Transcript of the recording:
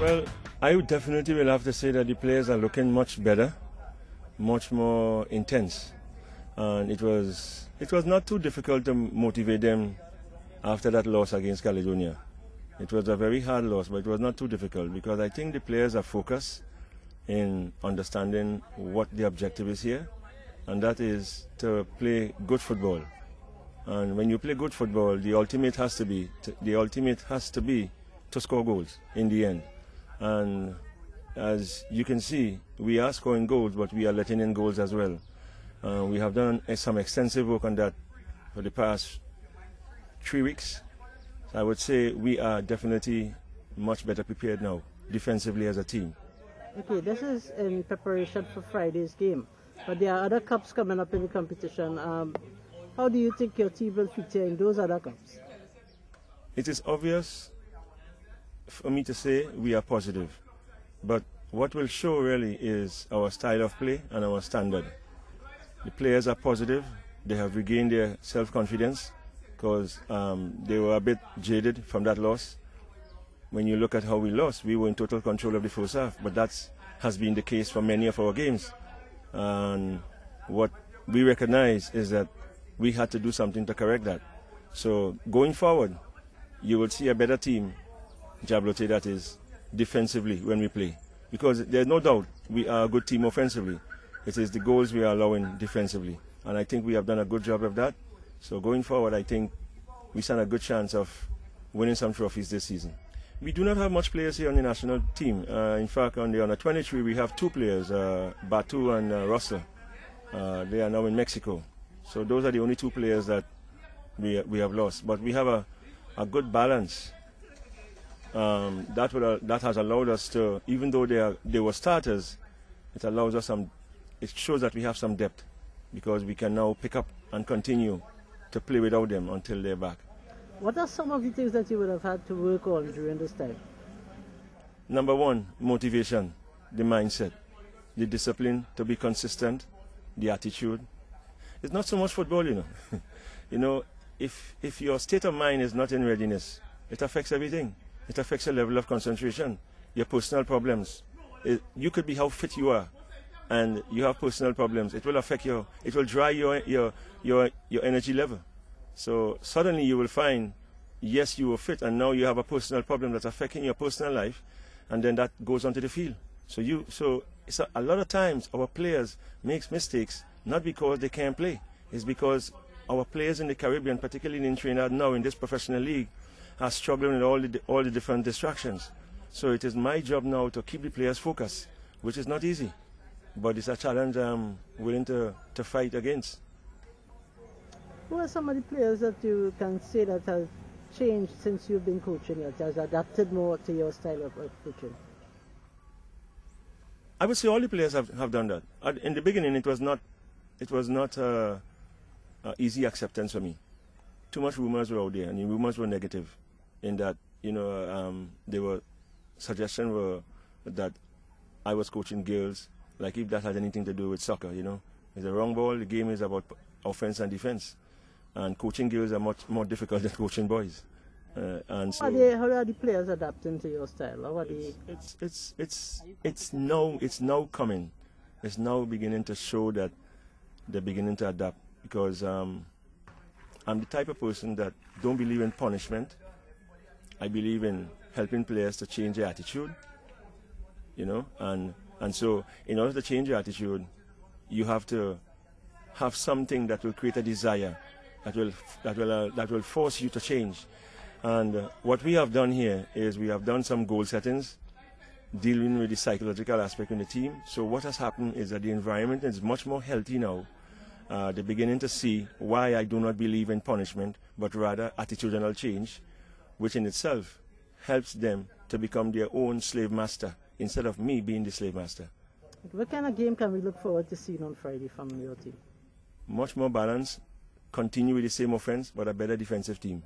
Well, I would definitely will have to say that the players are looking much better, much more intense, and it was not too difficult to motivate them after that loss against Caledonia. It was a very hard loss, but it was not too difficult because I think the players are focused in understanding what the objective is here, and that is to play good football. And when you play good football, the ultimate has to be to score goals in the end. And as you can see, we are scoring goals, but we are letting in goals as well. We have done some extensive work on that for the past 3 weeks. So I would say we are definitely much better prepared now, defensively as a team. Okay, this is in preparation for Friday's game, but there are other cups coming up in the competition. How do you think your team will feature in those other cups? It is obvious for me to say we are positive, but what will show really is our style of play and our standard. The players are positive, they have regained their self-confidence because they were a bit jaded from that loss. When you look at how we lost, we were in total control of the first half, but that has been the case for many of our games. And what we recognize is that we had to do something to correct that. So going forward, you will see a better team, Jabloteh, that is, defensively when we play. Because there's no doubt we are a good team offensively. It is the goals we are allowing defensively. And I think we have done a good job of that. So going forward, I think we stand a good chance of winning some trophies this season. We do not have much players here on the national team. In fact, on the under 23, we have 2 players, Batu and Russell. They are now in Mexico. So those are the only 2 players that we have lost. But we have a good balance. That has allowed us to, even though they were starters, it allows us it shows that we have some depth because we can now pick up and continue to play without them until they're back. What are some of the things that you would have had to work on during this time? Number 1, motivation, the mindset, the discipline to be consistent, the attitude. It's not so much football, you know. If your state of mind is not in readiness, it affects everything. It affects your level of concentration, your personal problems. You could be how fit you are, and you have personal problems. It will affect it will dry your energy level. So suddenly you will find, yes, you were fit, and now you have a personal problem that's affecting your personal life, and then that goes onto the field. So it's a lot of times our players make mistakes not because they can't play. It's because our players in the Caribbean, particularly in Trinidad now in this professional league, are struggling with all the different distractions. So it is my job now to keep the players focused, which is not easy, but it's a challenge I'm willing to fight against. Who are some of the players that you can say that have changed since you've been coaching, that has adapted more to your style of coaching? I would say all the players have done that. In the beginning, it was not easy acceptance for me. Too much rumors were out there, and the rumors were negative. In that, there were suggestions were that I was coaching girls, like if that had anything to do with soccer. It's a wrong ball. The game is about offense and defense. And coaching girls are much more difficult than coaching boys. And so how are the players adapting to your style? How are they? It's now coming. It's now beginning to show that they're beginning to adapt because I'm the type of person that don't believe in punishment. I believe in helping players to change their attitude. And so in order to change your attitude, you have to have something that will create a desire. That will force you to change. And what we have done here is we have done some goal settings, dealing with the psychological aspect in the team. So what has happened is that the environment is much more healthy now. They're beginning to see why I do not believe in punishment, but rather attitudinal change, which in itself helps them to become their own slave master instead of me being the slave master. What kind of game can we look forward to seeing on Friday from your team? Much more balanced. Continue with the same offense, but a better defensive team.